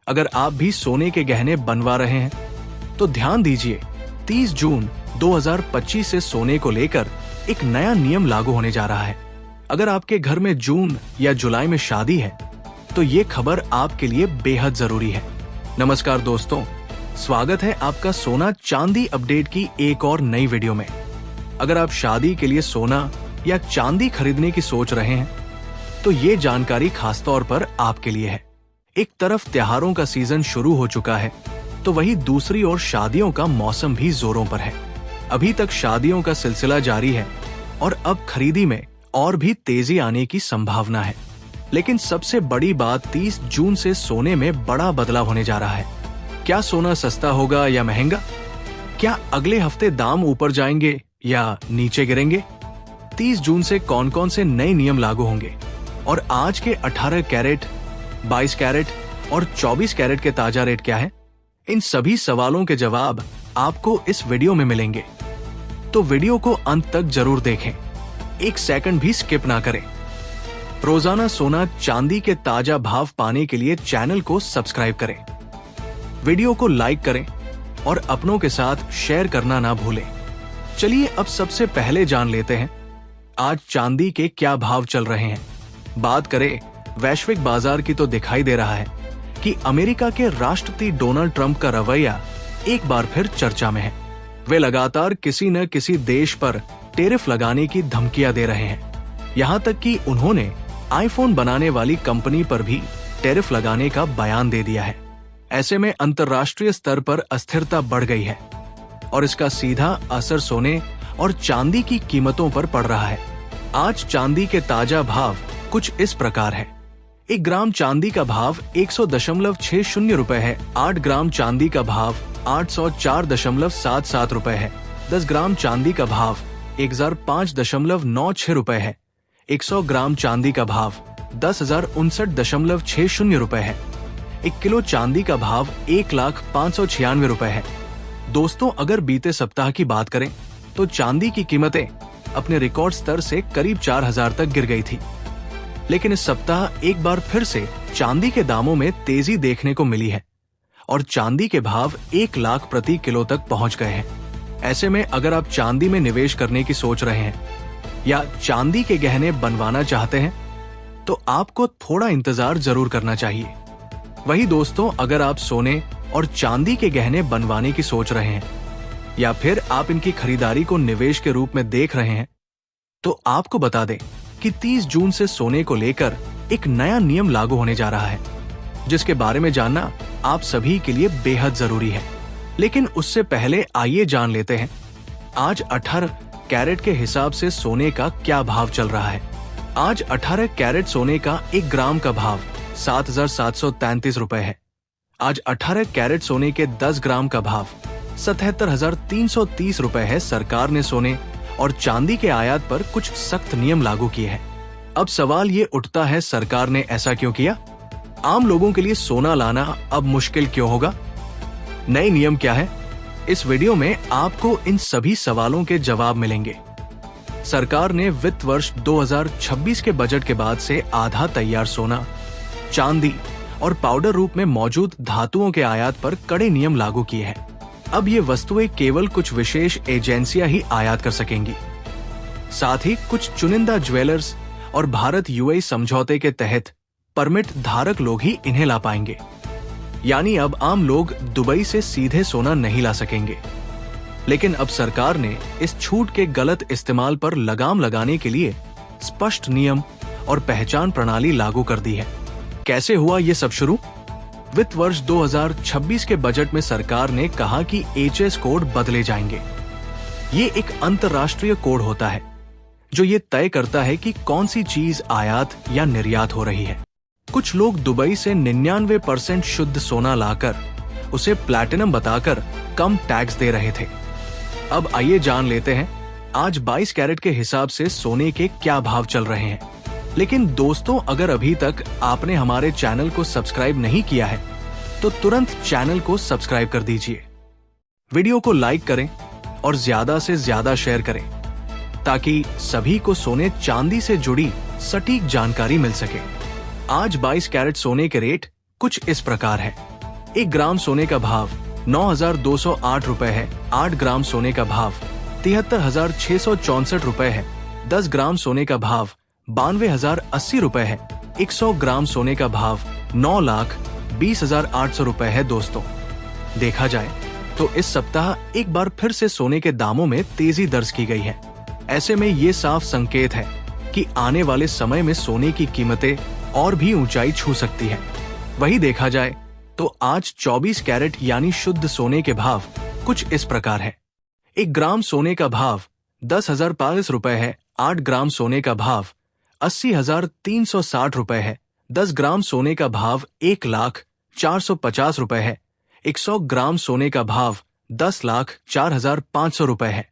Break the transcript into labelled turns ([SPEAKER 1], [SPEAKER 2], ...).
[SPEAKER 1] अगर आप भी सोने के गहने बनवा रहे हैं तो ध्यान दीजिए, 30 जून 2025 से सोने को लेकर एक नया नियम लागू होने जा रहा है। अगर आपके घर में जून या जुलाई में शादी है तो ये खबर आपके लिए बेहद जरूरी है। नमस्कार दोस्तों, स्वागत है आपका सोना चांदी अपडेट की एक और नई वीडियो में। अगर आप शादी के लिए सोना या चांदी खरीदने की सोच रहे हैं तो ये जानकारी खासतौर पर आपके लिए है। एक तरफ त्योहारों का सीजन शुरू हो चुका है तो वही दूसरी ओर शादियों का मौसम भी जोरों पर है। अभी तक शादियों का सिलसिला जारी है और अब खरीदी में और भी तेजी आने की संभावना है। लेकिन सबसे बड़ी बात, 30 जून से सोने में बड़ा बदलाव होने जा रहा है। क्या सोना सस्ता होगा या महंगा? क्या अगले हफ्ते दाम ऊपर जाएंगे या नीचे गिरेंगे? 30 जून से कौन कौन से नए नियम लागू होंगे और आज के 18 कैरेट, 22 कैरेट और 24 कैरेट के ताजा रेट क्या है? इन सभी सवालों के जवाब आपको इस वीडियो में मिलेंगे, तो वीडियो को अंत तक जरूर देखें, एक सेकंड भी स्किप ना करें। रोजाना सोना चांदी के ताजा भाव पाने के लिए चैनल को सब्सक्राइब करें, वीडियो को लाइक करें और अपनों के साथ शेयर करना ना भूलें। चलिए अब सबसे पहले जान लेते हैं आज चांदी के क्या भाव चल रहे हैं। बात करें वैश्विक बाजार की तो दिखाई दे रहा है कि अमेरिका के राष्ट्रपति डोनाल्ड ट्रंप का रवैया एक बार फिर चर्चा में है। वे लगातार किसी न किसी देश पर टैरिफ लगाने की धमकियां दे रहे हैं। यहां तक कि उन्होंने आईफोन बनाने वाली कंपनी पर भी टैरिफ लगाने का बयान दे दिया है। ऐसे में अंतर्राष्ट्रीय स्तर पर अस्थिरता बढ़ गई है और इसका सीधा असर सोने और चांदी की कीमतों पर पड़ रहा है। आज चांदी के ताजा भाव कुछ इस प्रकार है। 1 ग्राम चांदी का भाव 100.60 रुपए है। 8 ग्राम चांदी का भाव 804.77 रुपए है। 10 ग्राम चांदी का भाव 1005.96 रुपए है। 100 ग्राम चांदी का भाव 10,059.60 रुपए है। 1 किलो चांदी का भाव 1,0596 रुपए है। दोस्तों, अगर बीते सप्ताह की बात करें तो चांदी की कीमतें अपने रिकॉर्ड स्तर से करीब 4,000 तक गिर गई थी, लेकिन इस सप्ताह एक बार फिर से चांदी के दामों में तेजी देखने को मिली है और चांदी के भाव 1 लाख प्रति किलो तक पहुंच गए हैं। ऐसे में अगर आप चांदी में निवेश करने की सोच रहे हैं या चांदी के गहने बनवाना चाहते हैं तो आपको थोड़ा इंतजार जरूर करना चाहिए। वही दोस्तों, अगर आप सोने और चांदी के गहने बनवाने की सोच रहे हैं या फिर आप इनकी खरीदारी को निवेश के रूप में देख रहे हैं तो आपको बता दें कि 30 जून से सोने को लेकर एक नया नियम लागू होने जा रहा है, जिसके बारे में जानना आप सभी के लिए बेहद जरूरी है। लेकिन उससे पहले आइए जान लेते हैं आज 18 कैरेट के हिसाब से सोने का क्या भाव चल रहा है। आज 18 कैरेट सोने का 1 ग्राम का भाव 7,733 रुपए है। आज 18 कैरेट सोने के 10 ग्राम का भाव 77,330 रुपए है। सरकार ने सोने और चांदी के आयात पर कुछ सख्त नियम लागू किए हैं। अब सवाल ये उठता है, सरकार ने ऐसा क्यों किया? आम लोगों के लिए सोना लाना अब मुश्किल क्यों होगा? नए नियम क्या है? इस वीडियो में आपको इन सभी सवालों के जवाब मिलेंगे। सरकार ने वित्त वर्ष 2026 के बजट के बाद से आधा तैयार सोना, चांदी और पाउडर रूप में मौजूद धातुओं के आयात पर कड़े नियम लागू किए हैं। अब ये वस्तुएं केवल कुछ विशेष एजेंसियां ही आयात कर सकेंगी। साथ ही कुछ चुनिंदा ज्वेलर्स और भारत यूएई समझौते के तहत परमिट धारक लोग ही इन्हें ला पाएंगे। यानी अब आम लोग दुबई से सीधे सोना नहीं ला सकेंगे। लेकिन अब सरकार ने इस छूट के गलत इस्तेमाल पर लगाम लगाने के लिए स्पष्ट नियम और पहचान प्रणाली लागू कर दी है। कैसे हुआ ये सब शुरू? वित्त वर्ष 2026 के बजट में सरकार ने कहा कि एचएस कोड बदले जाएंगे। ये एक अंतर्राष्ट्रीय कोड होता है जो ये तय करता है कि कौन सी चीज आयात या निर्यात हो रही है। कुछ लोग दुबई से 99% शुद्ध सोना लाकर उसे प्लैटिनम बताकर कम टैक्स दे रहे थे। अब आइए जान लेते हैं आज 22 कैरेट के हिसाब से सोने के क्या भाव चल रहे हैं। लेकिन दोस्तों, अगर अभी तक आपने हमारे चैनल को सब्सक्राइब नहीं किया है तो तुरंत चैनल को सब्सक्राइब कर दीजिए, वीडियो को लाइक करें और ज्यादा से ज्यादा शेयर करें ताकि सभी को सोने चांदी से जुड़ी सटीक जानकारी मिल सके। आज 22 कैरेट सोने के रेट कुछ इस प्रकार है। 1 ग्राम सोने का भाव 9,208 रुपए है। 8 ग्राम सोने का भाव 73,664 रुपए है। 10 ग्राम सोने का भाव 92,080 रुपए है। 100 ग्राम सोने का भाव 9,20,800 रुपए है। दोस्तों, देखा जाए तो इस सप्ताह एक बार फिर से सोने के दामों में तेजी दर्ज की गई है। ऐसे में ये साफ संकेत है कि आने वाले समय में सोने की कीमतें और भी ऊंचाई छू सकती हैं। वही देखा जाए तो आज 24 कैरेट यानी शुद्ध सोने के भाव कुछ इस प्रकार है। 1 ग्राम सोने का भाव 10,040 रुपए है। 8 ग्राम सोने का भाव 80,360 रुपए है। 10 ग्राम सोने का भाव 1,04,50 रुपए है। 100 ग्राम सोने का भाव 10,04,500 रुपए है।